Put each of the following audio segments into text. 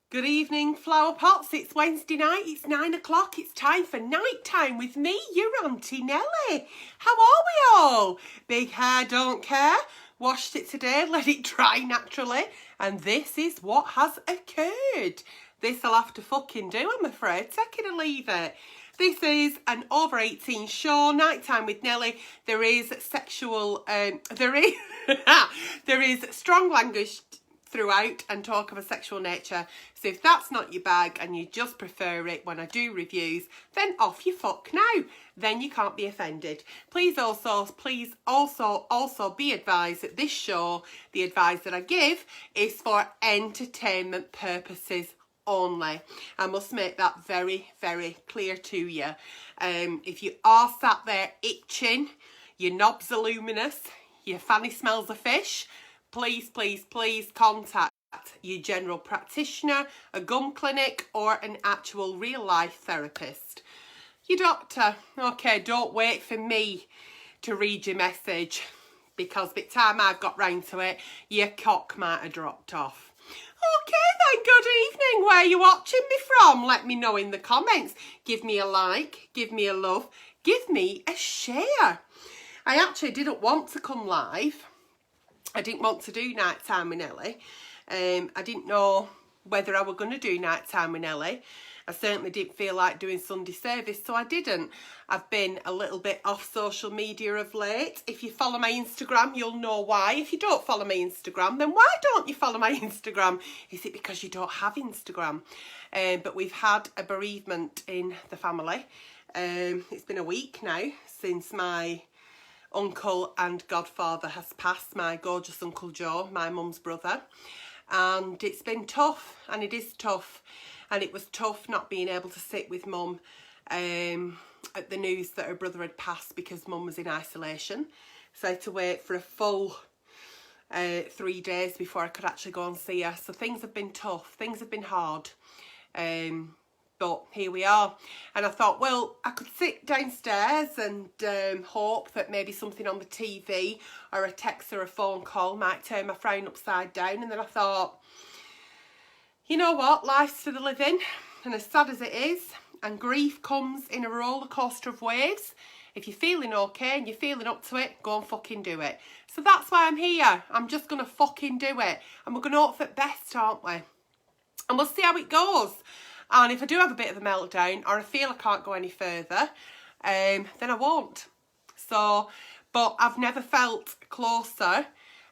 Good evening, flower pots. It's Wednesday night. It's 9 o'clock. It's time for night time with me, your Auntie Nelly. How are we all? Big hair, don't care. Washed it today, let it dry naturally. And this is what has occurred. This'll have to fucking do, I'm afraid. Take it or leave it. This is an over 18 show, nighttime with Nelly. There is sexual, there is strong language throughout and talk of a sexual nature. So if that's not your bag and you just prefer it when I do reviews, then off you fuck now. Then you can't be offended. Please also be advised that this show, the advice that I give, is for entertainment purposes only. I must make that very, very clear to you. If you are sat there itching, your knobs are luminous, your fanny smells of fish, please contact your general practitioner, a gum clinic, or an actual real life therapist. Your doctor. Okay, don't wait for me to read your message, because by the time I've got round to it, your cock might have dropped off. Okay then, good evening. Where are you watching me from? Let me know in the comments. Give me a like, give me a love, give me a share. I actually didn't want to come live. I didn't want to do nighttime with Nelly. I didn't know whether I were going to do nighttime with Nelly. I certainly didn't feel like doing Sunday service, so I didn't. I've been a little bit off social media of late. If you follow my Instagram, you'll know why. If you don't follow my Instagram, then why don't you follow my Instagram? Is it because you don't have Instagram? But we've had a bereavement in the family. It's been a week now since my uncle and godfather has passed, my gorgeous Uncle Joe, my mum's brother. And it's been tough, and it is tough. And it was tough not being able to sit with mum at the news that her brother had passed, because mum was in isolation. So I had to wait for a full 3 days before I could actually go and see her. So things have been tough, things have been hard. But here we are. And I thought, well, I could sit downstairs and hope that maybe something on the TV or a text or a phone call might turn my frown upside down. And then I thought, you know what? Life's for the living. And as sad as it is, and grief comes in a roller coaster of waves, if you're feeling okay and you're feeling up to it, go and fucking do it. So that's why I'm here. I'm just going to fucking do it. And we're going to hope for the best, aren't we? And we'll see how it goes. And if I do have a bit of a meltdown, or I feel I can't go any further, then I won't. So, but I've never felt closer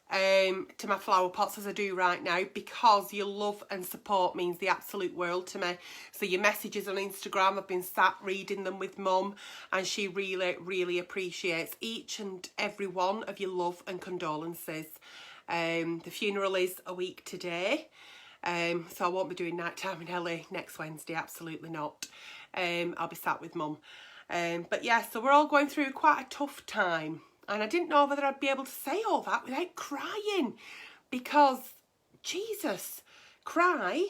to my flower pots as I do right now, because your love and support means the absolute world to me. So your messages on Instagram, I've been sat reading them with mum, and she really appreciates each and every one of your love and condolences. The funeral is a week today. So I won't be doing nighttime with Nelly next Wednesday, absolutely not. I'll be sat with mum. But yeah, so we're all going through quite a tough time. And I didn't know whether I'd be able to say all that without crying. Because, Jesus, cry.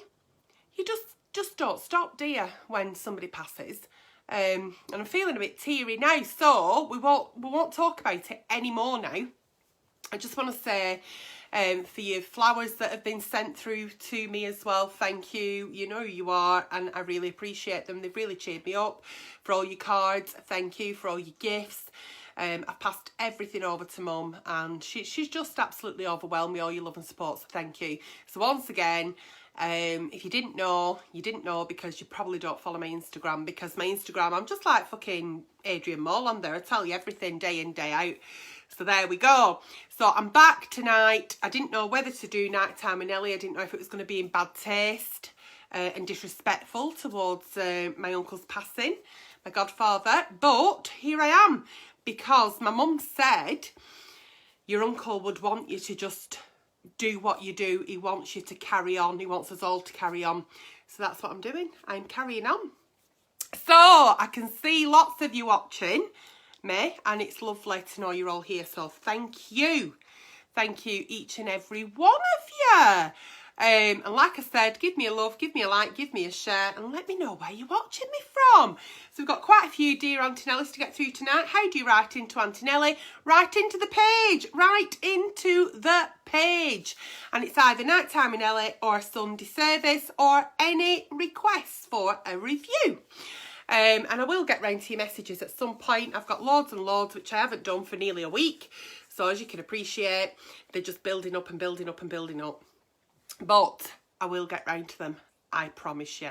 You just don't stop, do you, when somebody passes. And I'm feeling a bit teary now, so we won't talk about it anymore now. I just want to say, for your flowers that have been sent through to me as well, thank you. You know who you are, and I really appreciate them. They've really cheered me up. For all your cards, thank you. For all your gifts. I've passed everything over to mum, and she's just absolutely overwhelmed with all your love and support, so thank you. So once again, if you didn't know, you didn't know, because you probably don't follow my Instagram, because my Instagram, I'm just like fucking Adrian Mole on there. I tell you everything day in, day out. So there we go. So I'm back tonight. I didn't know whether to do nighttime with Nelly. I didn't know if it was going to be in bad taste and disrespectful towards my uncle's passing, my godfather. But here I am, because my mum said your uncle would want you to just do what you do. He wants you to carry on. He wants us all to carry on. So that's what I'm doing. I'm carrying on. So I can see lots of you watching me, and it's lovely to know you're all here. So thank you. Thank you, each and every one of you. And like I said, give me a love, give me a like, give me a share, and let me know where you're watching me from. So we've got quite a few Dear Auntie Nellies to get through tonight. How do you write into Auntie Nelly? Write into the page. Write into the page. And it's either Nighttime with Nelly or Sunday service or any requests for a review. And I will get round to your messages at some point. I've got loads and loads, which I haven't done for nearly a week. So as you can appreciate, they're just building up and building up and building up. But I will get round to them, I promise you.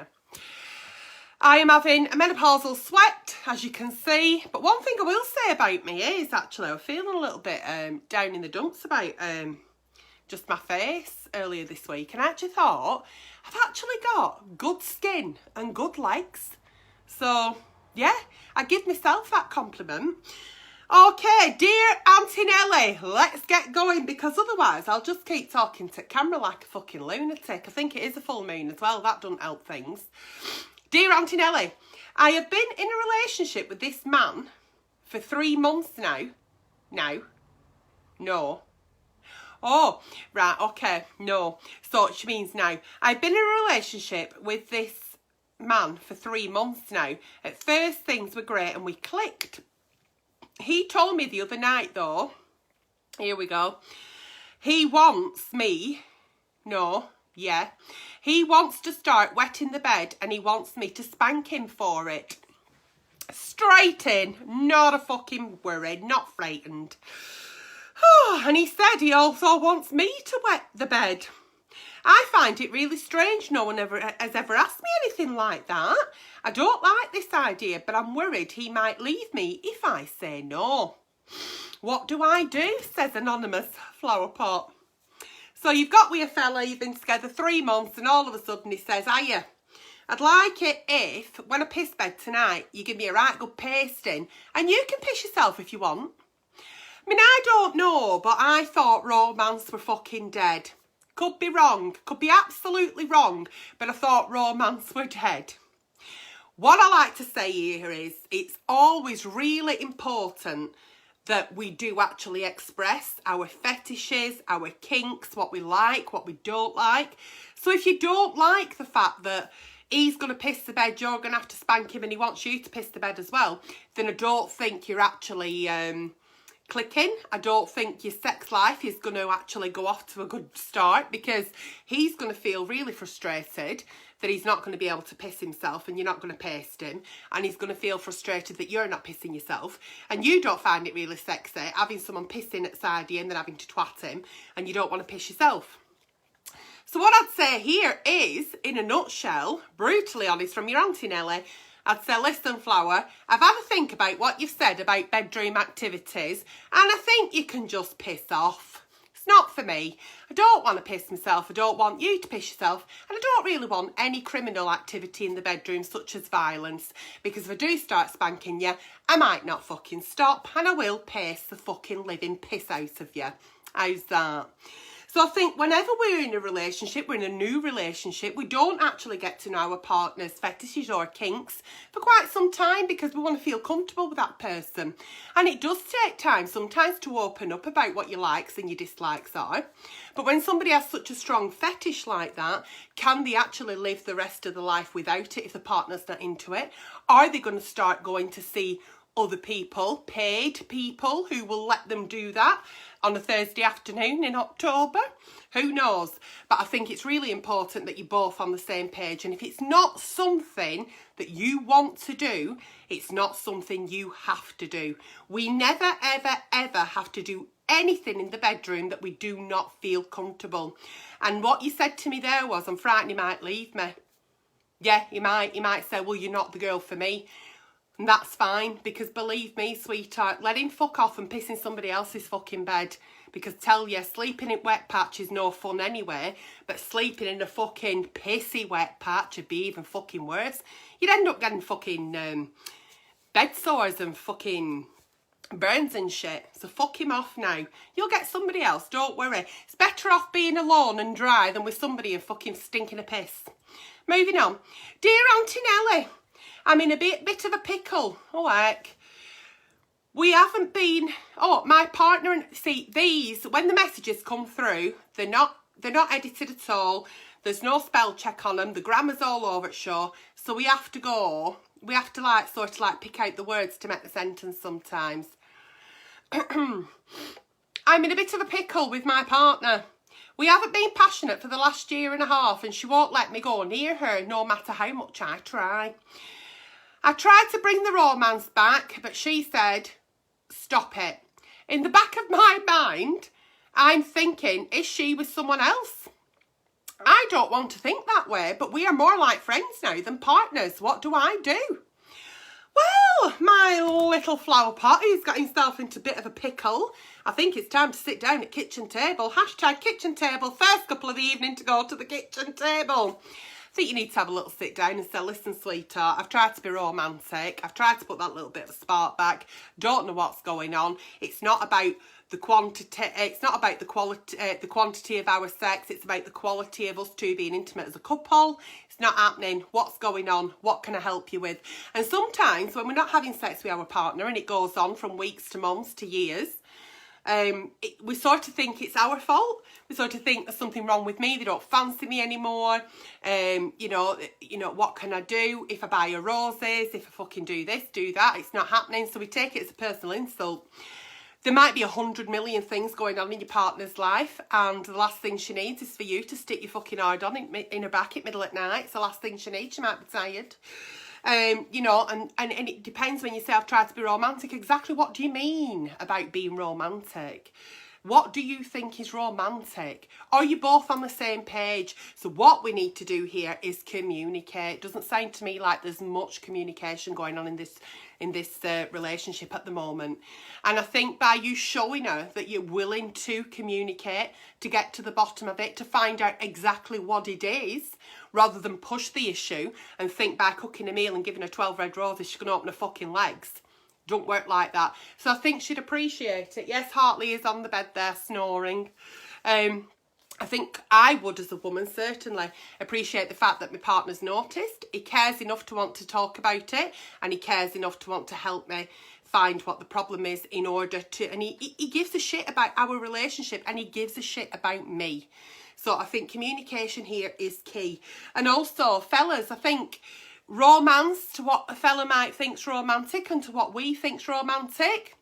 I am having a menopausal sweat, as you can see. But one thing I will say about me is actually I'm feeling a little bit down in the dumps about just my face earlier this week. And I actually thought I've actually got good skin and good legs. So, yeah, I give myself that compliment. Okay, dear Auntie Nelly, let's get going, because otherwise I'll just keep talking to camera like a fucking lunatic. I think it is a full moon as well. That doesn't help things. Dear Auntie Nelly, I have been in a relationship with this man for 3 months now. No. Oh, right, okay, no. So she means now. I've been in a relationship with this man for 3 months now. At first things were great and we clicked. He told me the other night though, here we go, he wants to start wetting the bed and he wants me to spank him for it. Straight in, not a fucking worry, not frightened. And he said he also wants me to wet the bed. I find it really strange no one has ever asked me anything like that. I don't like this idea, but I'm worried he might leave me if I say no. What do I do? Says anonymous flower pot. So you've got with a fella, you've been together 3 months, and all of a sudden he says, hiya, I'd like it if, when I piss bed tonight, you give me a right good pasting, and you can piss yourself if you want. I mean, I don't know, but I thought romance were fucking dead. Could be wrong, could be absolutely wrong, but I thought romance were dead. What I like to say here is it's always really important that we do actually express our fetishes, our kinks, what we like, what we don't like. So if you don't like the fact that he's going to piss the bed, you're going to have to spank him and he wants you to piss the bed as well, then I don't think you're actually clicking. I don't think your sex life is going to actually go off to a good start, because he's going to feel really frustrated that he's not going to be able to piss himself and you're not going to paste him, and he's going to feel frustrated that you're not pissing yourself, and you don't find it really sexy having someone pissing at side you and then having to twat him, and you don't want to piss yourself. So what I'd say here is, in a nutshell, brutally honest from your Auntie Nelly, I'd say, listen, Flower, I've had a think about what you've said about bedroom activities, and I think you can just piss off. It's not for me. I don't want to piss myself, I don't want you to piss yourself, and I don't really want any criminal activity in the bedroom, such as violence, because if I do start spanking you, I might not fucking stop, and I will piss the fucking living piss out of you. How's that? So I think whenever we're in a relationship, we're in a new relationship, we don't actually get to know our partner's fetishes or kinks for quite some time, because we want to feel comfortable with that person. And it does take time sometimes to open up about what your likes and your dislikes are. But when somebody has such a strong fetish like that, can they actually live the rest of their life without it if the partner's not into it? Are they going to start going to see other people, paid people, who will let them do that on a Thursday afternoon in October? Who knows? But I think it's really important that you're both on the same page. And if it's not something that you want to do, it's not something you have to do. We never, ever, ever have to do anything in the bedroom that we do not feel comfortable. And what you said to me there was, I'm frightened he might leave me. Yeah, he might say, well, you're not the girl for me. And that's fine, because believe me, sweetheart, let him fuck off and piss in somebody else's fucking bed. Because tell you, sleeping in wet patch is no fun anyway, but sleeping in a fucking pissy wet patch would be even fucking worse. You'd end up getting fucking bed sores and fucking burns and shit. So fuck him off now. You'll get somebody else, don't worry. It's better off being alone and dry than with somebody and fucking stinking a piss. Moving on. Dear Auntie Nelly, I'm in a bit of a pickle. Oh, heck. We haven't been... Oh, my partner... See, these, when the messages come through, they're they're not edited at all. There's no spell check on them. The grammar's all over at show. So we have to like sort of like pick out the words to make the sentence sometimes. I'm in a bit of a pickle with my partner. We haven't been passionate for the last year and a half and she won't let me go near her no matter how much I try. I tried to bring the romance back, but she said, stop it. In the back of my mind, I'm thinking, is she with someone else? I don't want to think that way, but we are more like friends now than partners. What do I do? Well, my little flower pot, he's got himself into a bit of a pickle. I think it's time to sit down at kitchen table. Hashtag kitchen table. First couple of the evening to go to the kitchen table. I think you need to have a little sit down and say, listen, sweetheart, I've tried to be romantic. I've tried to put that little bit of a spark back. Don't know what's going on. It's not about the quantity. It's not about the quantity of our sex. It's about the quality of us two being intimate as a couple. It's not happening. What's going on? What can I help you with? And sometimes when we're not having sex with our partner and it goes on from weeks to months to years, we sort of think it's our fault. We sort of think there's something wrong with me. They don't fancy me anymore. You know, what can I do? If I buy her roses, if I fucking do this, do that, it's not happening. So we take it as a personal insult. There might be 100 million things going on in your partner's life, and the last thing she needs is for you to stick your fucking hard on in her back at middle at night. It's the last thing she needs. She might be tired. You know, and it depends when you say I've tried to be romantic. Exactly what do you mean about being romantic? What do you think is romantic? Are you both on the same page? So what we need to do here is communicate. It doesn't sound to me like there's much communication going on in this relationship at the moment. And I think by you showing her that you're willing to communicate, to get to the bottom of it, to find out exactly what it is, rather than push the issue and think by cooking a meal and giving her 12 red roses she's going to open her fucking legs. Don't work like that. So I think she'd appreciate it. Yes, Hartley is on the bed there snoring. I think I would, as a woman, certainly appreciate the fact that my partner's noticed. He cares enough to want to talk about it, and he cares enough to want to help me find what the problem is in order to... And he gives a shit about our relationship, and he gives a shit about me. So I think communication here is key. And also, fellas, I think... romance, to what a fella might think's romantic and to what we think's romantic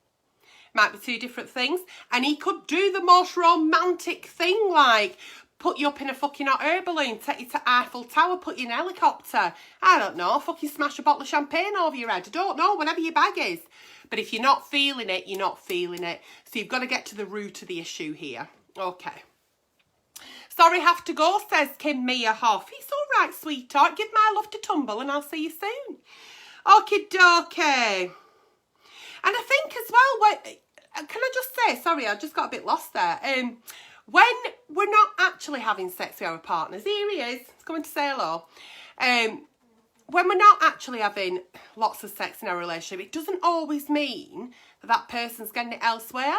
might be two different things. And he could do the most romantic thing, like put you up in a fucking hot air balloon, take you to Eiffel Tower, put you in a helicopter, I don't know, fucking smash a bottle of champagne over your head, I don't know, whatever your bag is. But if you're not feeling it, you're not feeling it. So you've got to get to the root of the issue here. Okay. Sorry, have to go, says Kim Mia Hoff. It's all right, sweetheart. Give my love to Tumble and I'll see you soon. Okie dokie. And I think as well, can I just say, sorry, I just got a bit lost there. When we're not actually having sex with our partners, here he is, he's coming to say hello. When we're not actually having lots of sex in our relationship, it doesn't always mean that that person's getting it elsewhere.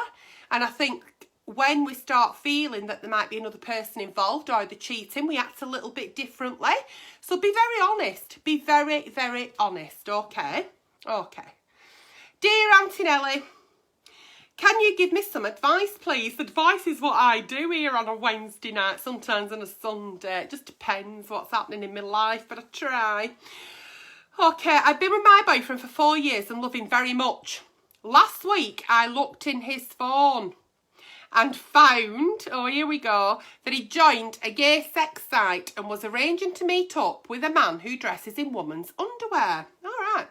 And I think when we start feeling that there might be another person involved or they're cheating, we act a little bit differently. So be very honest. Be very, very honest, okay? Okay. Dear Auntie Nelly, can you give me some advice, please? Advice is what I do here on a Wednesday night, sometimes on a Sunday. It just depends what's happening in my life, but I try. Okay, I've been with my boyfriend for 4 years and love him very much. Last week, I looked in his phone and found, oh here we go, that he joined a gay sex site and was arranging to meet up with a man who dresses in women's underwear. All right.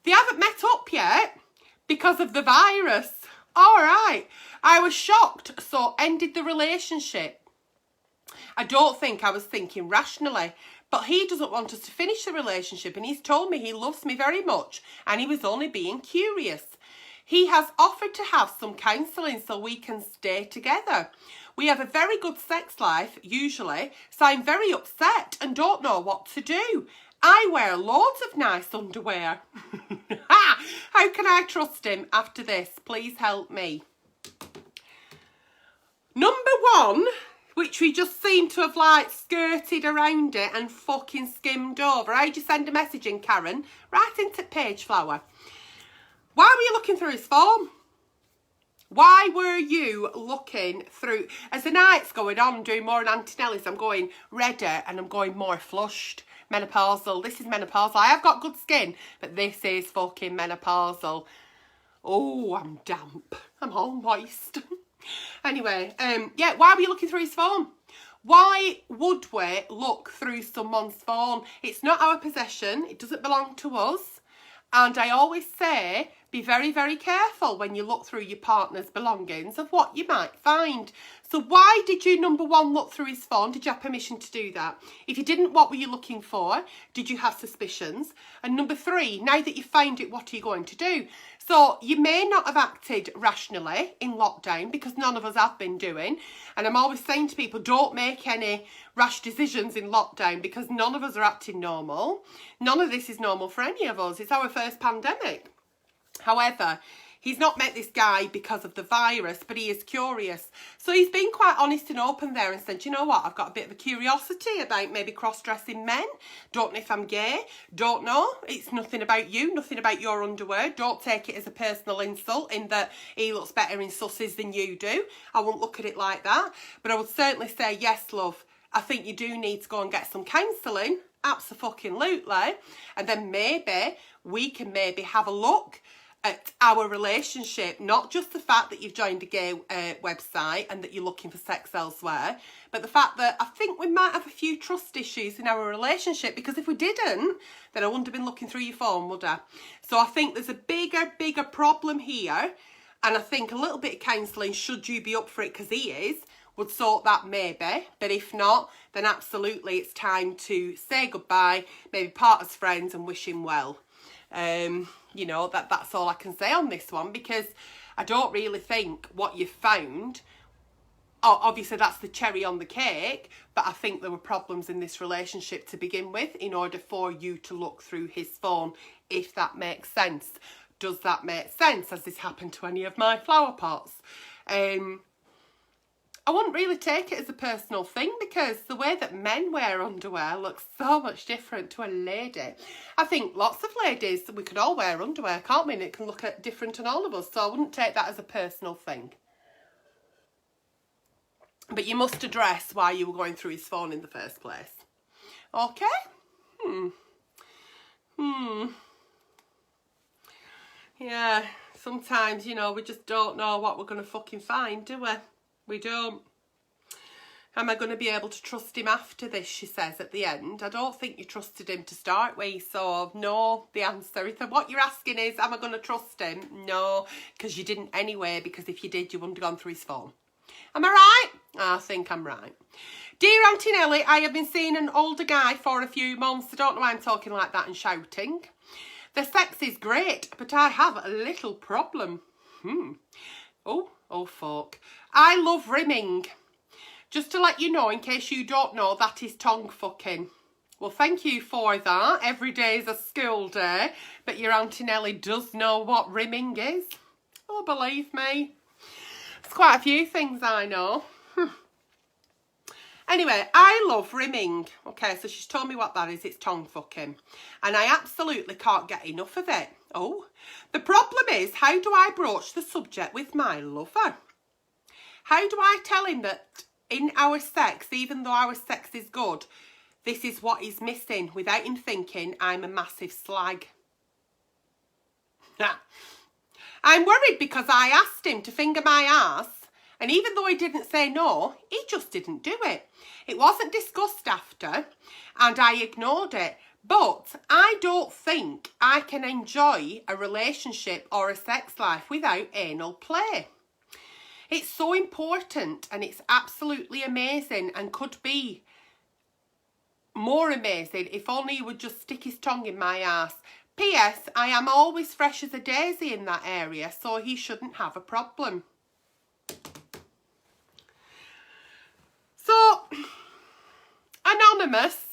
They haven't met up yet because of the virus. All right. I was shocked, so ended the relationship. I don't think I was thinking rationally, but he doesn't want us to finish the relationship and he's told me he loves me very much and he was only being curious. He has offered to have some counselling so we can stay together. We have a very good sex life, usually, so I'm very upset and don't know what to do. I wear loads of nice underwear. How can I trust him after this? Please help me. Number one, which we just seem to have like skirted around it and fucking skimmed over. How'd you send a message in, Karen? Right into page flower. Why were you looking through his phone? Why were you looking through, as the night's going on, I'm doing more Auntie Nelly's, I'm going redder and I'm going more flushed. Menopausal. This is menopausal. I have got good skin, but this is fucking menopausal. Oh, I'm damp. I'm all moist. Anyway, yeah, why were you looking through his phone? Why would we look through someone's phone? It's not our possession. It doesn't belong to us. And I always say, be very, very careful when you look through your partner's belongings of what you might find. So why did you, number one, look through his phone? Did you have permission to do that? If you didn't, what were you looking for? Did you have suspicions? And number three, now that you found it, what are you going to do? So you may not have acted rationally in lockdown, because none of us have been doing. And I'm always saying to people, don't make any rash decisions in lockdown, because none of us are acting normal. None of this is normal for any of us. It's our first pandemic. However, he's not met this guy because of the virus, but he is curious. So he's been quite honest and open there and said, you know what, I've got a bit of a curiosity about maybe cross-dressing men. Don't know if I'm gay. Don't know. It's nothing about you, nothing about your underwear. Don't take it as a personal insult in that he looks better in sussies than you do. I wouldn't look at it like that. But I would certainly say, yes, love, I think you do need to go and get some counselling. Abso-fucking-lutely. And then maybe we can maybe have a look at our relationship, not just the fact that you've joined a gay website and that you're looking for sex elsewhere, but the fact that I think we might have a few trust issues in our relationship, because if we didn't, then I wouldn't have been looking through your phone, would I? So I think there's a bigger problem here, and I think a little bit of counselling, should you be up for it, because he is, would sort that maybe. But if not, then absolutely it's time to say goodbye, maybe part as friends and wish him well. You know, that's all I can say on this one, because I don't really think what you found, obviously that's the cherry on the cake, but I think there were problems in this relationship to begin with in order for you to look through his phone, if that makes sense. Does that make sense? Has this happened to any of my flower pots? I wouldn't really take it as a personal thing, because the way that men wear underwear looks so much different to a lady. I think lots of ladies, we could all wear underwear, can't we? And it can look different on all of us. So I wouldn't take that as a personal thing. But you must address why you were going through his phone in the first place. Okay? Yeah, sometimes, you know, we just don't know what we're going to fucking find, do we? We don't. Am I going to be able to trust him after this, she says at the end. I don't think you trusted him to start with, so no, the answer. If what you're asking is, am I going to trust him? No, because you didn't anyway, because if you did, you wouldn't have gone through his phone. Am I right? I think I'm right. Dear Auntie Nelly, I have been seeing an older guy for a few months. I don't know why I'm talking like that and shouting. The sex is great, but I have a little problem. Oh, fuck. I love rimming. Just to let you know, in case you don't know, that is tongue fucking. Well, thank you for that. Every day is a school day, but your Auntie Nelly does know what rimming is. Oh, believe me. There's quite a few things I know. Anyway, I love rimming. Okay, so she's told me what that is. It's tongue fucking. And I absolutely can't get enough of it. Oh, the problem is, how do I broach the subject with my lover? How do I tell him that in our sex, even though our sex is good, this is what he's missing, without him thinking I'm a massive slag? I'm worried because I asked him to finger my ass, and even though he didn't say no, he just didn't do it. It wasn't discussed after, and I ignored it. But I don't think I can enjoy a relationship or a sex life without anal play. It's so important, and it's absolutely amazing, and could be more amazing if only he would just stick his tongue in my ass. P.S. I am always fresh as a daisy in that area, so he shouldn't have a problem. So, anonymous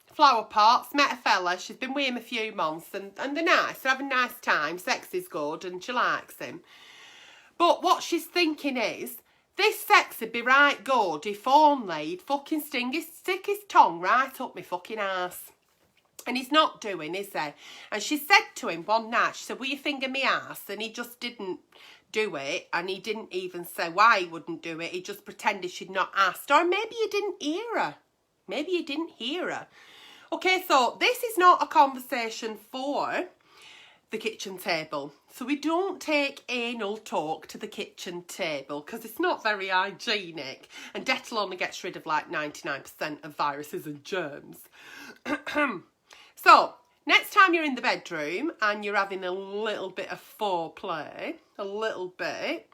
flower pots met a fella. She's been with him a few months, and they're nice. They're having a nice time. Sex is good, and she likes him. But what she's thinking is, this sex would be right good if only he'd fucking stick his tongue right up my fucking ass. And he's not doing, is he? And she said to him one night, she said, will you finger me ass? And he just didn't do it, and he didn't even say why he wouldn't do it. He just pretended she'd not asked. Or maybe you didn't hear her. Maybe you didn't hear her. Okay, so this is not a conversation for the kitchen table. So we don't take anal talk to the kitchen table because it's not very hygienic, and Dettol only gets rid of like 99% of viruses and germs. So next time you're in the bedroom and you're having a little bit of foreplay, a little bit,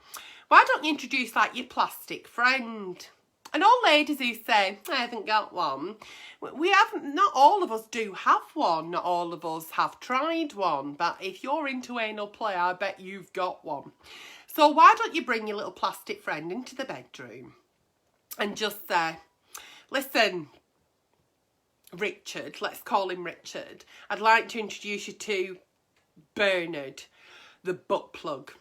why don't you introduce like your plastic friend? And all ladies who say, I haven't got one, we haven't, not all of us do have one. Not all of us have tried one. But if you're into anal play, I bet you've got one. So why don't you bring your little plastic friend into the bedroom and just say, listen, Richard, let's call him Richard. I'd like to introduce you to Bernard, the butt plug,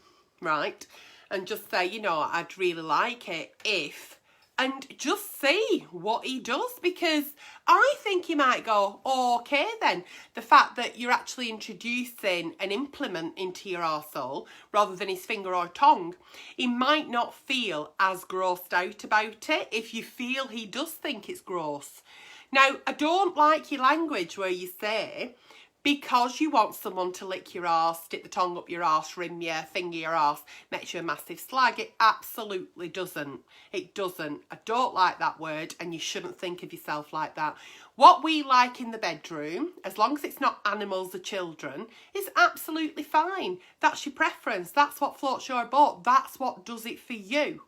right? And just say, you know, I'd really like it if... And just see what he does, because I think he might go, oh, okay then. The fact that you're actually introducing an implement into your arsehole rather than his finger or tongue, he might not feel as grossed out about it if you feel he does think it's gross. Now, I don't like your language where you say, because you want someone to lick your arse, stick the tongue up your arse, rim your finger your arse, makes you a massive slag. It absolutely doesn't. It doesn't. I don't like that word, and you shouldn't think of yourself like that. What we like in the bedroom, as long as it's not animals or children, is absolutely fine. That's your preference. That's what floats your boat. That's what does it for you.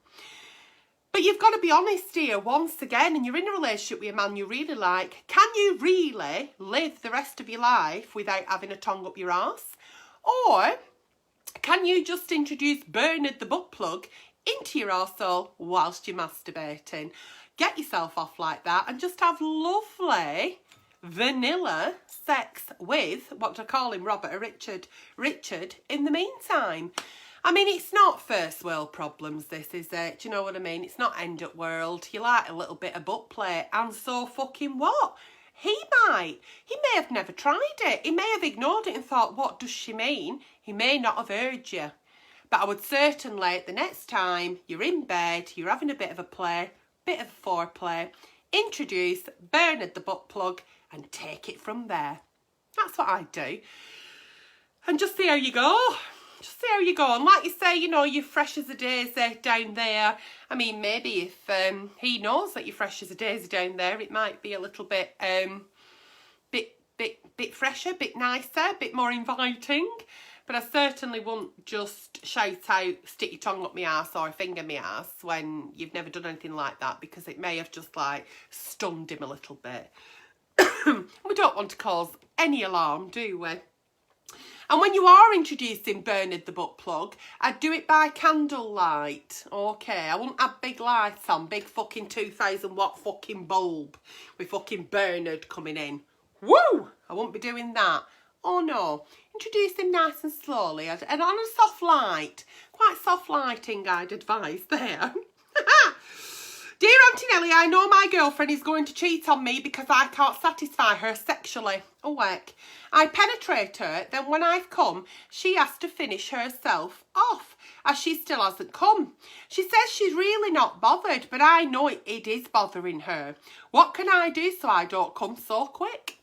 But you've got to be honest here, once again, and you're in a relationship with a man you really like. Can you really live the rest of your life without having a tongue up your arse? Or can you just introduce Bernard the butt plug into your arsehole whilst you're masturbating? Get yourself off like that and just have lovely vanilla sex with, what do I call him, Robert or Richard? Richard in the meantime. I mean, it's not first world problems, this, is it? Do you know what I mean? It's not end up world. You like a little bit of butt play, and so fucking what? He might. He may have never tried it. He may have ignored it and thought, what does she mean? He may not have heard you. But I would certainly, the next time you're in bed, you're having a bit of a play, bit of a foreplay, introduce Bernard the butt plug and take it from there. That's what I do. And just see how you go. Just see how you go. And like you say, you know, you're fresh as a daisy down there. I mean, maybe if he knows that you're fresh as a daisy down there, it might be a little bit, bit fresher, bit nicer, bit more inviting. But I certainly won't just shout out, stick your tongue up my arse or finger my arse when you've never done anything like that, because it may have just like stunned him a little bit. We don't want to cause any alarm, do we? And when you are introducing Bernard the butt plug, I'd do it by candlelight. Okay, I wouldn't have big lights on, big fucking 2,000 watt fucking bulb with fucking Bernard coming in. Woo! I won't be doing that. Oh no, introduce him nice and slowly and on a soft light. Quite soft lighting, I'd advise there. Dear Auntie Nelly, I know my girlfriend is going to cheat on me because I can't satisfy her sexually. Oh, heck. I penetrate her, then when I've come, she has to finish herself off, as she still hasn't come. She says she's really not bothered, but I know it is bothering her. What can I do so I don't come so quick?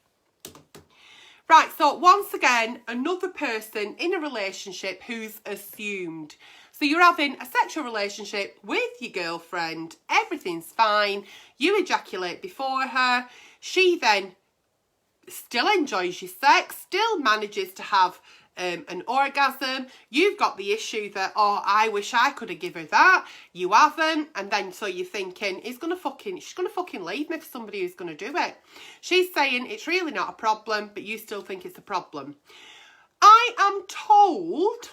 Right, so once again, another person in a relationship who's assumed. So you're having a sexual relationship with your girlfriend, everything's fine, you ejaculate before her, she then still enjoys your sex, still manages to have an orgasm. You've got the issue that, oh, I wish I could have given her that. You haven't. And then so you're thinking, she's going to fucking leave me for somebody who's going to do it. She's saying it's really not a problem, but you still think it's a problem. I am told,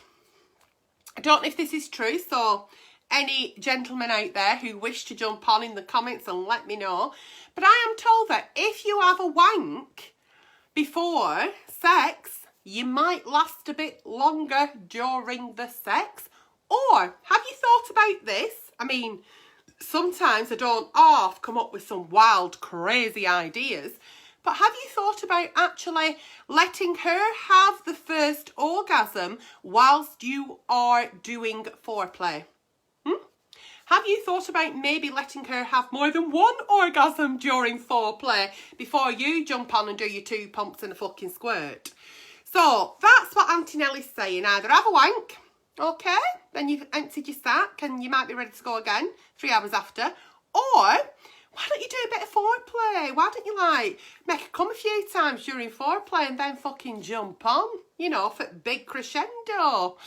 I don't know if this is true, so any gentlemen out there who wish to jump on in the comments and let me know, but I am told that if you have a wank before sex, you might last a bit longer during the sex. Or have you thought about this? I mean, sometimes I don't half come up with some wild, crazy ideas, But have you thought about actually letting her have the first orgasm whilst you are doing foreplay? Have you thought about maybe letting her have more than one orgasm during foreplay before you jump on and do your 2 pumps and a fucking squirt? So that's what Auntie Nelly's saying. Either have a wank, okay, then you've emptied your sack and you might be ready to go again 3 hours after, or why don't you do a bit of foreplay? Why don't you like make her come a few times during foreplay and then fucking jump on, you know, for big crescendo?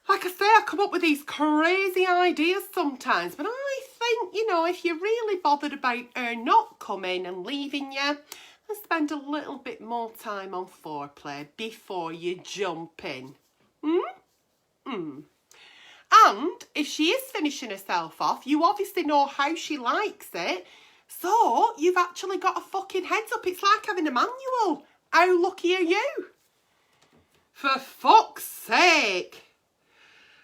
Like I say, I come up with these crazy ideas sometimes, but I think, you know, if you're really bothered about her not coming and leaving you, then spend a little bit more time on foreplay before you jump in. And if she is finishing herself off, you obviously know how she likes it, so you've actually got a fucking heads up. It's like having a manual. How lucky are you? For fuck's sake.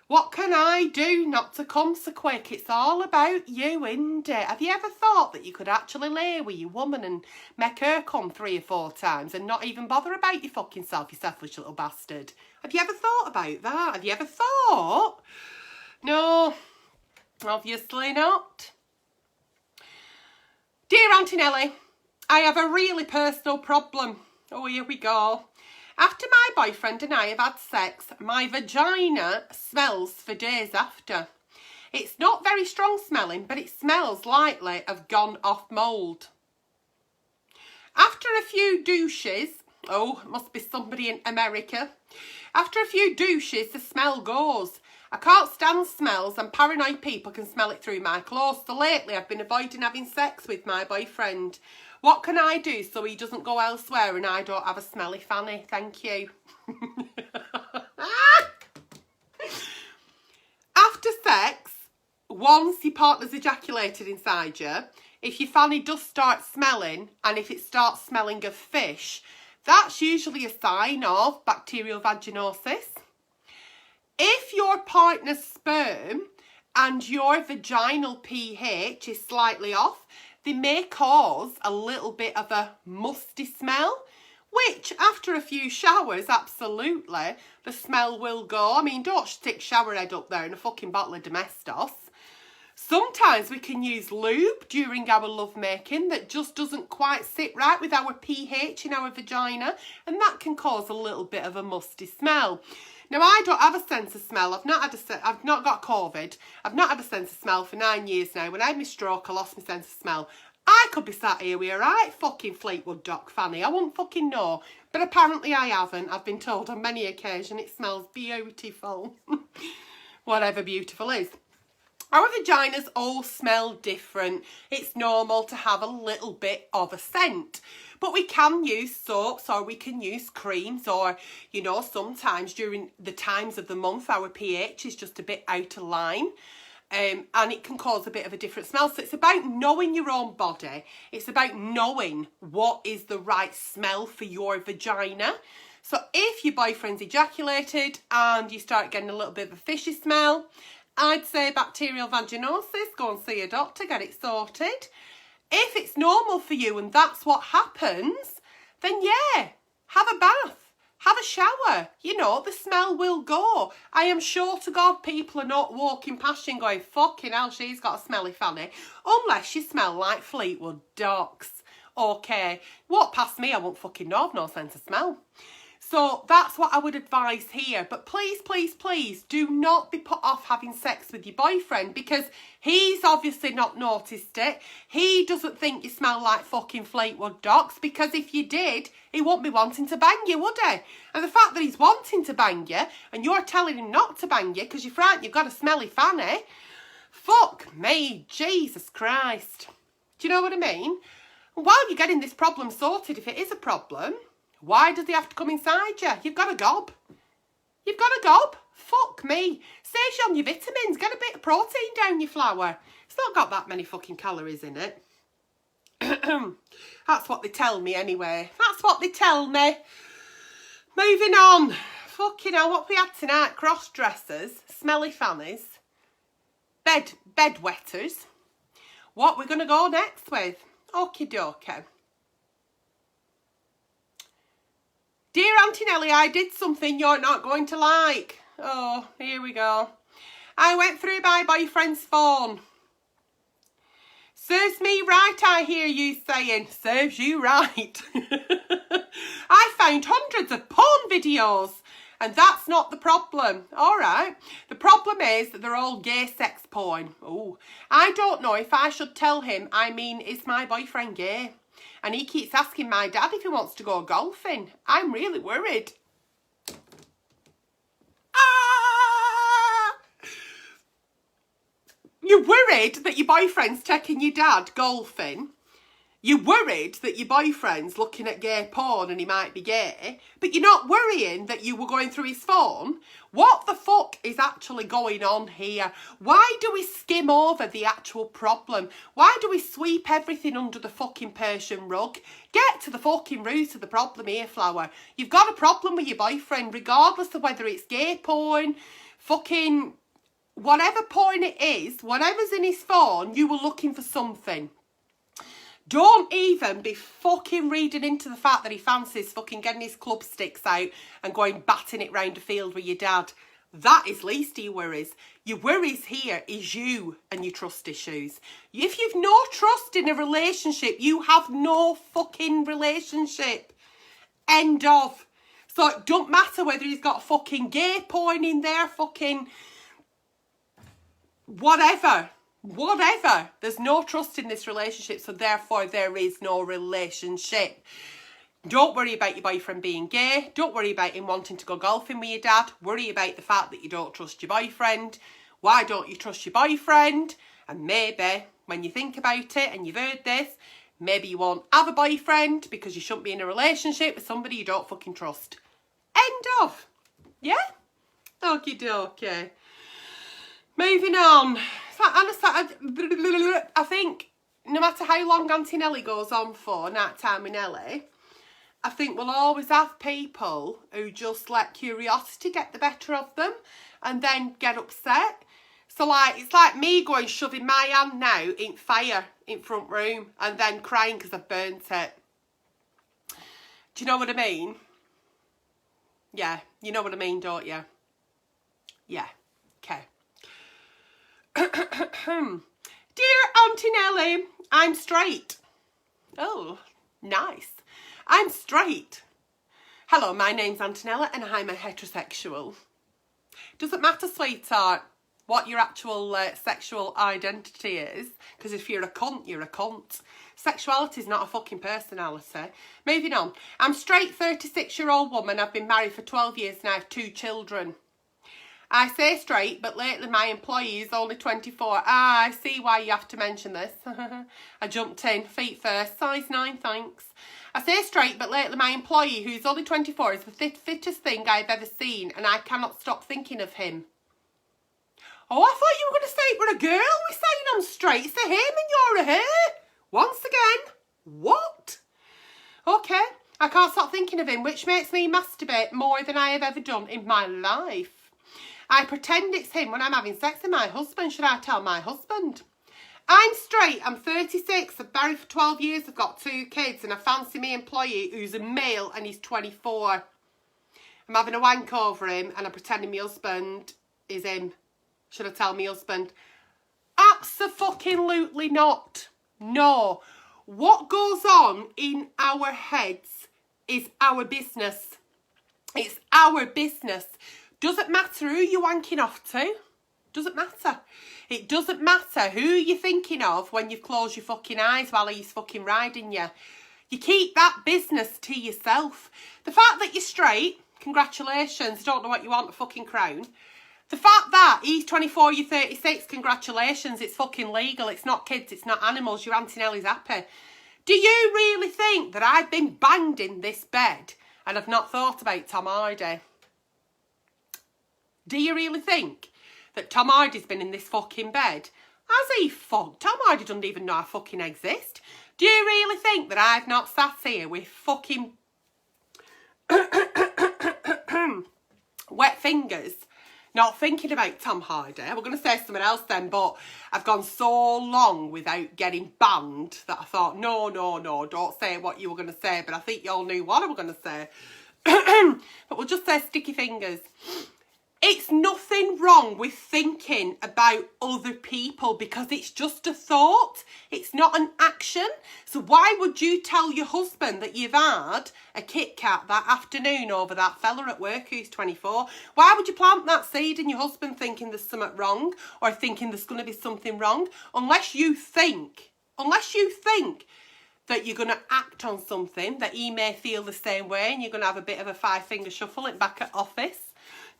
What can I do not to come so quick? It's all about you, isn't it? Have you ever thought that you could actually lay with your woman and make her come 3 or 4 times and not even bother about your fucking self, you selfish little bastard? Have you ever thought about that? Have you ever thought? No, obviously not. Dear Auntie Nelly, I have a really personal problem. Oh, here we go. After my boyfriend and I have had sex, my vagina smells for days after. It's not very strong smelling, but it smells likely of gone off mould. After a few douches, oh, it must be somebody in America. After a few douches, the smell goes. I can't stand smells and paranoid people can smell it through my clothes. So lately I've been avoiding having sex with my boyfriend. What can I do so he doesn't go elsewhere and I don't have a smelly fanny? Thank you. After sex, once your partner's ejaculated inside you, if your fanny does start smelling and if it starts smelling of fish, that's usually a sign of bacterial vaginosis. If your partner's sperm and your vaginal pH is slightly off, they may cause a little bit of a musty smell, which after a few showers, absolutely, the smell will go. I mean, don't stick shower head up there in a fucking bottle of Domestos. Sometimes we can use lube during our lovemaking that just doesn't quite sit right with our pH in our vagina, and that can cause a little bit of a musty smell. Now, I don't have a sense of smell. I've not got COVID. I've not had a sense of smell for 9 years now. When I had my stroke, I lost my sense of smell. I could be sat here with a right fucking Fleetwood Dock fanny. I wouldn't fucking know. But apparently I haven't. I've been told on many occasions it smells beautiful. Whatever beautiful is. Our vaginas all smell different. It's normal to have a little bit of a scent. But we can use soaps or we can use creams or, you know, sometimes during the times of the month our pH is just a bit out of line. And it can cause a bit of a different smell. So it's about knowing your own body. It's about knowing what is the right smell for your vagina. So if your boyfriend's ejaculated and you start getting a little bit of a fishy smell, I'd say bacterial vaginosis, go and see a doctor, get it sorted. If it's normal for you and that's what happens, then yeah, have a bath, have a shower. You know, the smell will go. I am sure to God people are not walking past you and going, fucking hell, she's got a smelly fanny. Unless you smell like Fleetwood Docks. Okay, walk past me, I won't fucking know, I've no sense of smell. So that's what I would advise here. But please, please, please do not be put off having sex with your boyfriend because he's obviously not noticed it. He doesn't think you smell like fucking Fleetwood Docks because if you did, he won't be wanting to bang you, would he? And the fact that he's wanting to bang you and you're telling him not to bang you because you're frightened you've got a smelly fanny, fuck me, Jesus Christ. Do you know what I mean? While you're getting this problem sorted, if it is a problem, why does he have to come inside you? You've got a gob. You've got a gob. Fuck me. Saves you on your vitamins. Get a bit of protein down your flour. It's not got that many fucking calories in it. That's what they tell me anyway. That's what they tell me. Moving on. Fucking hell, what we had tonight? Cross dressers, smelly fannies, bedwetters. What we're going to go next with? Okie dokie. Dear Auntie Nelly, I did something you're not going to like. Oh, here we go. I went through my boyfriend's phone. Serves me right, I hear you saying. Serves you right. I found hundreds of porn videos. And that's not the problem. All right. The problem is that they're all gay sex porn. Oh, I don't know if I should tell him. I mean, is my boyfriend gay? And he keeps asking my dad if he wants to go golfing. I'm really worried. Ah! You're worried that your boyfriend's taking your dad golfing. You're worried that your boyfriend's looking at gay porn and he might be gay, but you're not worrying that you were going through his phone. What the fuck is actually going on here? Why do we skim over the actual problem? Why do we sweep everything under the fucking Persian rug? Get to the fucking root of the problem here, Flower. You've got a problem with your boyfriend, regardless of whether it's gay porn, fucking whatever porn it is, whatever's in his phone, you were looking for something. Don't even be fucking reading into the fact that he fancies fucking getting his club sticks out and going batting it round the field with your dad. That is least of your worries. Your worries here is you and your trust issues. If you've no trust in a relationship, you have no fucking relationship. End of. So it don't matter whether he's got fucking gay porn in there, fucking whatever. Whatever. There's no trust in this relationship, so therefore there is no relationship. Don't worry about your boyfriend being gay. Don't worry about him wanting to go golfing with your dad. Worry about the fact that you don't trust your boyfriend. Why don't you trust your boyfriend? And maybe when you think about it and you've heard this, maybe you won't have a boyfriend because you shouldn't be in a relationship with somebody you don't fucking trust. End of. Yeah? Okie dokie. Moving on. I think no matter how long Auntie Nelly goes on for, Nighttime with Nelly, I think we'll always have people who just let curiosity get the better of them and then get upset. So like, it's like me going shoving my hand now in fire in front room and then crying because I've burnt it. Do you know what I mean? Yeah, you know what I mean, don't you? Yeah, okay. Dear Auntie Nelly, I'm straight. Oh, nice. I'm straight. Hello, my name's Antonella and I'm a heterosexual. Doesn't matter, sweetheart, what your actual sexual identity is, because if you're a cunt, you're a cunt. Sexuality is not a fucking personality. Moving on. I'm straight 36-year-old woman. I've been married for 12 years and I have 2 children. I say straight, but lately my employee is only 24. Ah, I see why you have to mention this. I jumped in, feet first, size 9, thanks. I say straight, but lately my employee, who's only 24, is the fittest thing I've ever seen, and I cannot stop thinking of him. Oh, I thought you were going to say it were a girl. We're saying I'm straight. It's a him and you're a her. Once again, what? Okay, I can't stop thinking of him, which makes me masturbate more than I have ever done in my life. I pretend it's him when I'm having sex with my husband. Should I tell my husband? I'm straight. I'm 36. I've married for 12 years. I've got 2 kids. And I fancy my employee who's a male and he's 24. I'm having a wank over him and I'm pretending my husband is him. Should I tell my husband? Abso-fucking-lutely not. No. What goes on in our heads is our business. It's our business. Doesn't matter who you're wanking off to. Doesn't matter. It doesn't matter who you're thinking of when you've closed your fucking eyes while he's fucking riding you. You keep that business to yourself. The fact that you're straight, congratulations. I don't know what you want, a fucking crown. The fact that he's 24, you're 36, congratulations. It's fucking legal. It's not kids, it's not animals. Your Auntie Nellie's happy. Do you really think that I've been banged in this bed and I've not thought about Tom Hardy? Do you really think that Tom Hardy's been in this fucking bed? Has he fucked? Tom Hardy doesn't even know I fucking exist. Do you really think that I've not sat here with fucking wet fingers, not thinking about Tom Hardy? We're going to say something else then, but I've gone so long without getting banned that I thought, no, don't say what you were going to say, but I think you all knew what I was going to say. but we'll just say sticky fingers. It's nothing wrong with thinking about other people because it's just a thought. It's not an action. So why would you tell your husband that you've had a Kit Kat that afternoon over that fella at work who's 24? Why would you plant that seed in your husband thinking there's something wrong or thinking there's going to be something wrong? Unless you think that you're going to act on something that he may feel the same way and you're going to have a bit of a five-finger shuffle it back at office.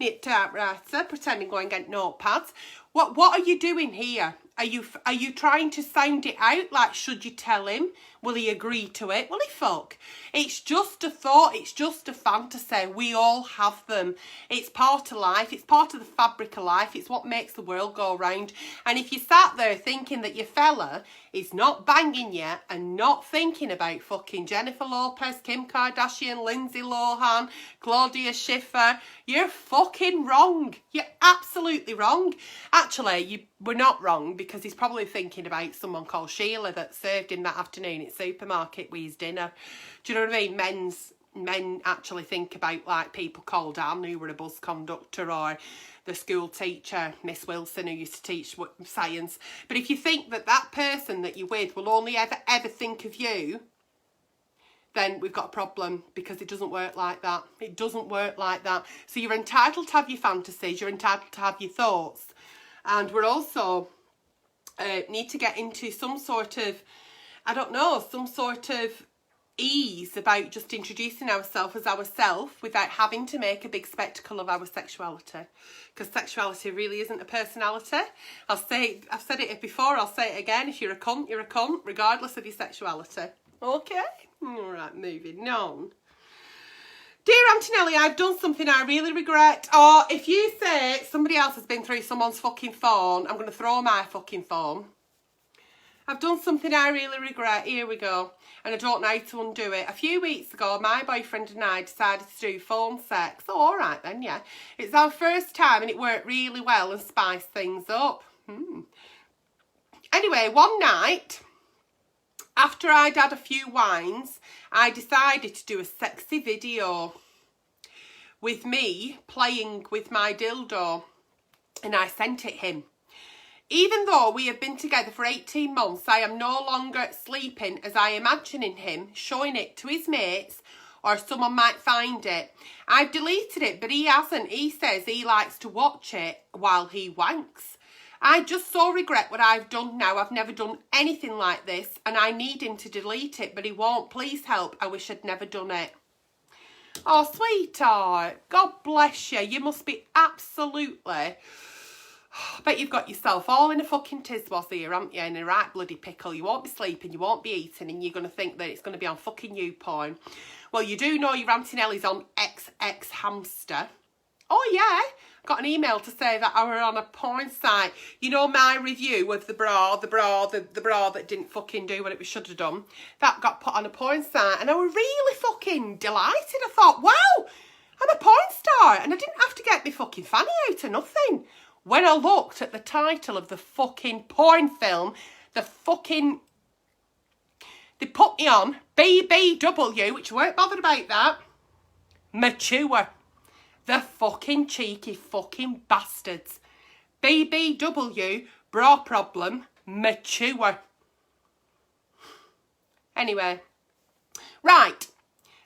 Knit typewriter, pretending going to get notepads. What are you doing here? Are you trying to sound it out? Like, should you tell him? Will he agree to it? Will he fuck? It's just a thought. It's just a fantasy. We all have them. It's part of life. It's part of the fabric of life. It's what makes the world go round. And if you sat there thinking that your fella is not banging you and not thinking about fucking Jennifer Lopez, Kim Kardashian, Lindsay Lohan, Claudia Schiffer, you're fucking wrong. You're absolutely wrong. Actually, you were not wrong because he's probably thinking about someone called Sheila that served him that afternoon at supermarket with his dinner. Do you know what I mean? Men actually think about like people called Anne who were a bus conductor or the school teacher, Miss Wilson, who used to teach science. But if you think that that person that you're with will only ever think of you, then we've got a problem because it doesn't work like that. It doesn't work like that. So you're entitled to have your fantasies, you're entitled to have your thoughts. And we're also need to get into some sort of, I don't know, some sort of ease about just introducing ourselves as ourselves without having to make a big spectacle of our sexuality, because sexuality really isn't a personality. I've said it before, I'll say it again. If you're a cunt regardless of your sexuality. Okay, all right, moving on. Dear Auntie Nelly, I've done something I really regret. Or if you say somebody else has been through someone's fucking phone, I'm going to throw my fucking phone. I've done something I really regret. Here we go. And I don't know how to undo it. A few weeks ago, my boyfriend and I decided to do phone sex. Oh, all right then, yeah. It's our first time and it worked really well and spiced things up. Anyway, one night, after I'd had a few wines, I decided to do a sexy video with me playing with my dildo. And I sent it him. Even though we have been together for 18 months, I am no longer sleeping as I imagining him showing it to his mates or someone might find it. I've deleted it, but he hasn't. He says he likes to watch it while he wanks. I just so regret what I've done now. I've never done anything like this and I need him to delete it, but he won't. Please help. I wish I'd never done it. Oh, sweetheart. God bless you. You must be absolutely... I bet you've got yourself all in a fucking tiswas here, haven't you? In a right bloody pickle. You won't be sleeping, you won't be eating, and you're going to think that it's going to be on fucking YouPorn. Well, you do know your Auntie Nelly's on XX Hamster. Oh, yeah. Got an email to say that I were on a porn site. You know my review of the bra that didn't fucking do what it should have done? That got put on a porn site, and I was really fucking delighted. I thought, wow, I'm a porn star, and I didn't have to get my fucking fanny out or nothing. When I looked at the title of the fucking porn film, they put me on BBW, which weren't bothered about that. Mature. The fucking cheeky fucking bastards. BBW, bra problem, mature. Anyway. Right.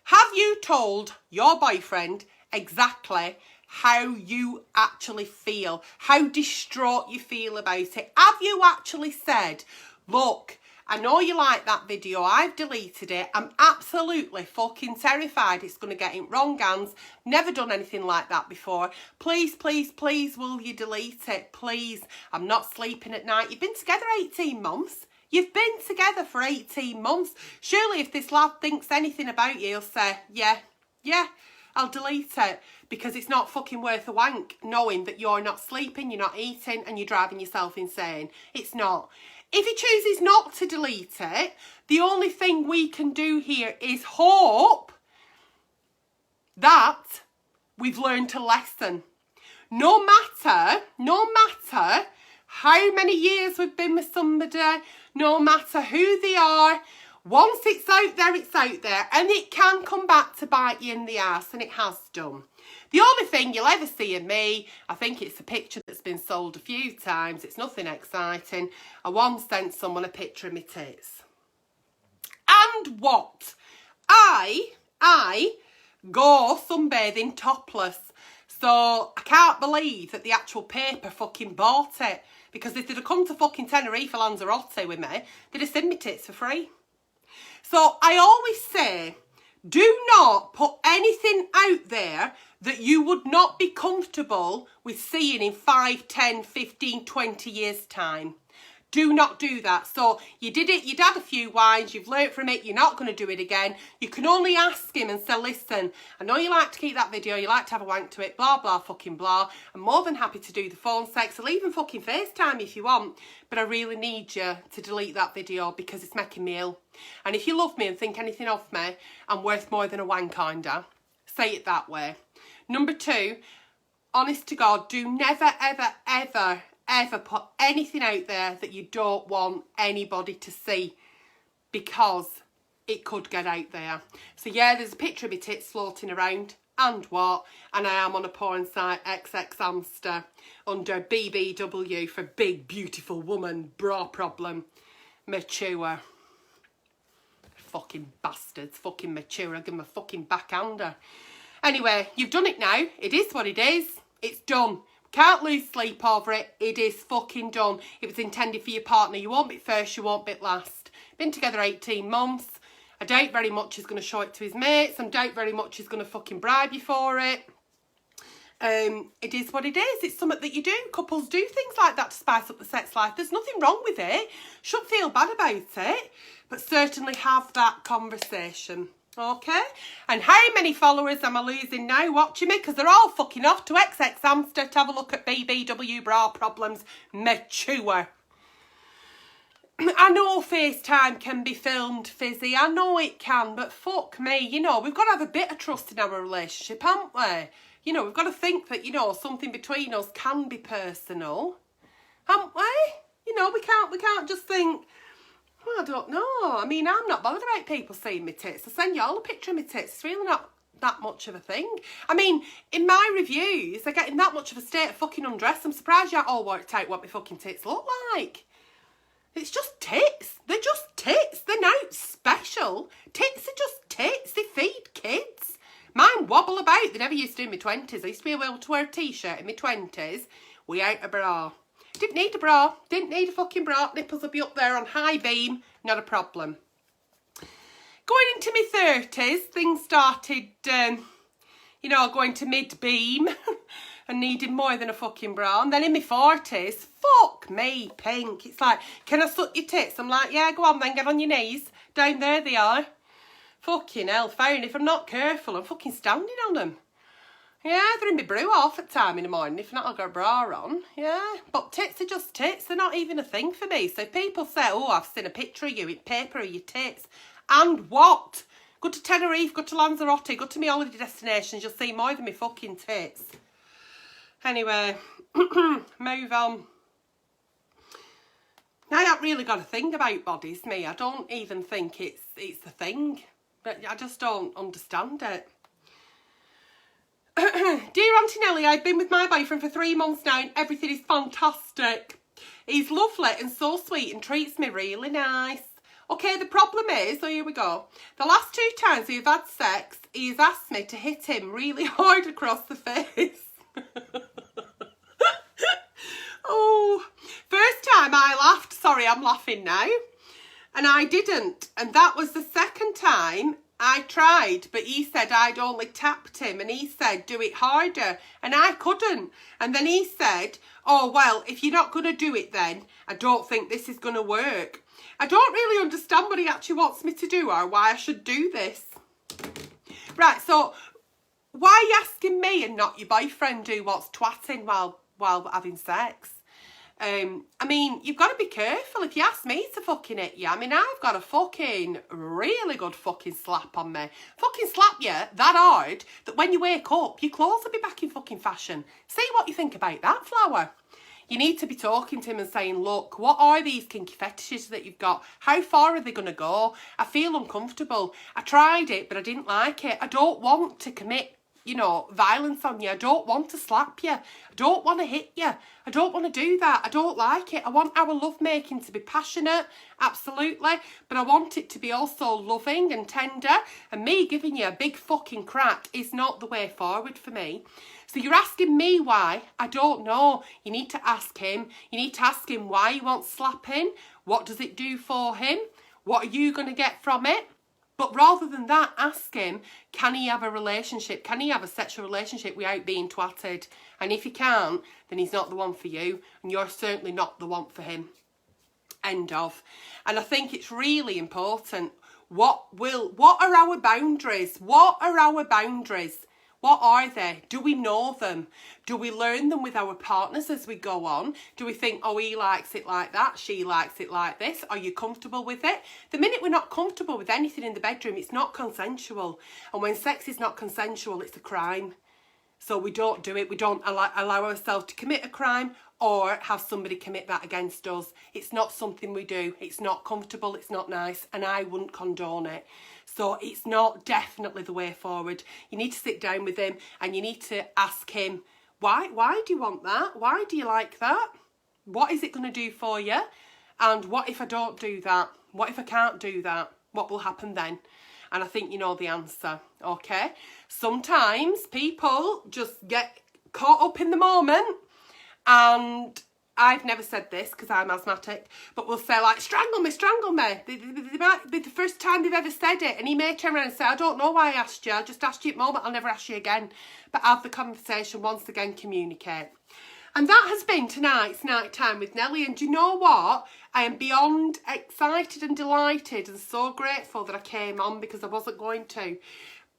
Have you told your boyfriend exactly how you actually feel, how distraught you feel about it? Have you actually said, look, I know you like that video, I've deleted it, I'm absolutely fucking terrified it's going to get in wrong hands, never done anything like that before, please, please, please, will you delete it, please, I'm not sleeping at night. You've been together 18 months. You've been together for 18 months. Surely if this lad thinks anything about you, he'll say, yeah, I'll delete it, because it's not fucking worth a wank knowing that you're not sleeping, you're not eating, and you're driving yourself insane. It's not. If he chooses not to delete it, the only thing we can do here is hope that we've learned a lesson. No matter how many years we've been with somebody, no matter who they are, Once it's out there, and it can come back to bite you in the ass, and it has done. The only thing you'll ever see of me, I think it's a picture that's been sold a few times. It's nothing exciting. I once sent someone a picture of my tits. And what? I go sunbathing topless. So I can't believe that the actual paper fucking bought it. Because if they'd have come to fucking Tenerife or Lanzarote with me, they'd have sent me tits for free. So I always say, do not put anything out there that you would not be comfortable with seeing in 5, 10, 15, 20 years' time. Do not do that. So you did it, you'd had a few wines, you've learnt from it, you're not going to do it again. You can only ask him and say, listen, I know you like to keep that video, you like to have a wank to it, blah, blah, fucking blah. I'm more than happy to do the phone sex. I'll even fucking FaceTime if you want. But I really need you to delete that video because it's making me ill. And if you love me and think anything of me, I'm worth more than a wank kinda. Say it that way. Number 2, honest to God, do never, ever put anything out there that you don't want anybody to see, because it could get out there. So yeah, there's a picture of my tits floating around, and what? And I am on a porn site, XX Amster, under BBW for big beautiful woman, bra problem, mature. Fucking bastards, fucking mature, I'll give them a fucking backhander. Anyway, you've done it now, it is what it is, it's done. Can't lose sleep over it. It is fucking done. It was intended for your partner. You won't be first, you won't be last. Been together 18 months. I doubt very much he's going to show it to his mates. I doubt very much he's going to fucking bribe you for it. It is what it is. It's something that you do. Couples do things like that to spice up the sex life. There's nothing wrong with it. Shouldn't feel bad about it. But certainly have that conversation. Okay, and how many followers am I losing now watching me? Because they're all fucking off to XX Amster to have a look at BBW bra problems. Mature. I know FaceTime can be filmed, Fizzy. I know it can, but fuck me. You know, we've got to have a bit of trust in our relationship, haven't we? You know, we've got to think that, you know, something between us can be personal. Haven't we? You know, we can't just think, well, I don't know. I mean, I'm not bothered about people seeing my tits. I send you all a picture of my tits. It's really not that much of a thing. I mean, in my reviews, I get in that much of a state of fucking undress. I'm surprised you all worked out what my fucking tits look like. It's just tits. They're just tits. They're not special. Tits are just tits. They feed kids. Mine wobble about. They never used to in my 20s. I used to be able to wear a t-shirt in my 20s without a bra. Didn't need a bra, didn't need a fucking bra, nipples will be up there on high beam, not a problem. Going into my 30s, things started, you know, going to mid-beam and needing more than a fucking bra. And then in my 40s, fuck me, pink. It's like, can I suck your tits? I'm like, yeah, go on then, get on your knees. Down there they are. Fucking hellfire, and if I'm not careful, I'm fucking standing on them. Yeah, they're in my brew half at time in the morning. If not, I'll go a bra on. Yeah, but tits are just tits. They're not even a thing for me. So people say, oh, I've seen a picture of you in paper of your tits. And what? Go to Tenerife, go to Lanzarote, go to my holiday destinations. You'll see more than my fucking tits. Anyway, move on. I haven't really got a thing about bodies, me. I don't even think it's a thing. But I just don't understand it. Dear Auntie Nelly, I've been with my boyfriend for 3 months now and everything is fantastic. He's lovely and so sweet and treats me really nice. Okay, the problem is, so here we go. The last 2 times we've had sex, he's asked me to hit him really hard across the face. Oh, first time I laughed, sorry, I'm laughing now. And I didn't. And that was the second time I tried, but he said I'd only tapped him and he said, do it harder. And I couldn't. And then he said, oh, well, if you're not going to do it then, I don't think this is going to work. I don't really understand what he actually wants me to do or why I should do this. Right, so why are you asking me and not your boyfriend who wants twatting while having sex? I mean, you've got to be careful. If you ask me to fucking hit you, I mean, I've got a fucking really good fucking slap on me. Fucking slap you that hard that when you wake up, your clothes will be back in fucking fashion. See what you think about that, flower. You need to be talking to him and saying, look, what are these kinky fetishes that you've got? How far are they going to go? I feel uncomfortable. I tried it, but I didn't like it. I don't want to commit, you know, violence on you. I don't want to slap you. I don't want to hit you. I don't want to do that. I don't like it. I want our lovemaking to be passionate, absolutely, but I want it to be also loving and tender, and me giving you a big fucking crack is not the way forward for me. So you're asking me why? I don't know. You need to ask him. You need to ask him why he wants slapping. What does it do for him? What are you going to get from it? But rather than that, ask him, can he have a relationship? Can he have a sexual relationship without being twatted? And if he can't, then he's not the one for you. And you're certainly not the one for him. End of. And I think it's really important. What are our boundaries? What are our boundaries? What are they? Do we know them? Do we learn them with our partners as we go on? Do we think, oh, he likes it like that, she likes it like this? Are you comfortable with it? The minute we're not comfortable with anything in the bedroom, it's not consensual. And when sex is not consensual, it's a crime. So we don't do it. We don't allow ourselves to commit a crime or have somebody commit that against us. It's not something we do. It's not comfortable. It's not nice. And I wouldn't condone it. So it's not definitely the way forward. You need to sit down with him and you need to ask him, why do you want that? Why do you like that? What is it going to do for you? And what if I don't do that? What if I can't do that? What will happen then? And I think you know the answer, okay? Sometimes people just get caught up in the moment, and I've never said this because I'm asthmatic, but we'll say like, strangle me. They might be the first time they've ever said it, and he may turn around and say, I don't know why I asked you, I just asked you at the moment, I'll never ask you again. But have the conversation, once again, communicate. And that has been tonight's Night Time with Nelly. And do you know what? I am beyond excited and delighted and so grateful that I came on, because I wasn't going to.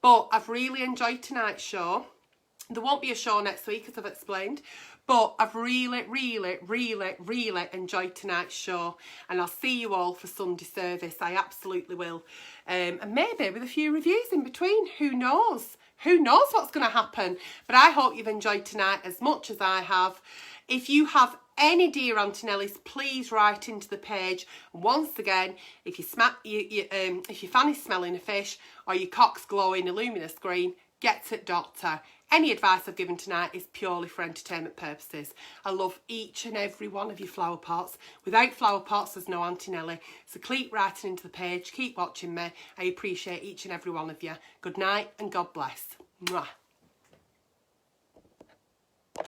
But I've really enjoyed tonight's show. There won't be a show next week, as I've explained. But I've really enjoyed tonight's show. And I'll see you all for Sunday service. I absolutely will. And maybe with a few reviews in between. Who knows? Who knows what's going to happen? But I hope you've enjoyed tonight as much as I have. If you have any dear Auntie Nellies, please write into the page. Once again, if your fanny's smelling a fish or your cock's glowing a luminous green, get to doctor. Any advice I've given tonight is purely for entertainment purposes. I love each and every one of you flower pots. Without flower pots, there's no Auntie Nelly. So keep writing into the page, keep watching me. I appreciate each and every one of you. Good night and God bless. Mwah.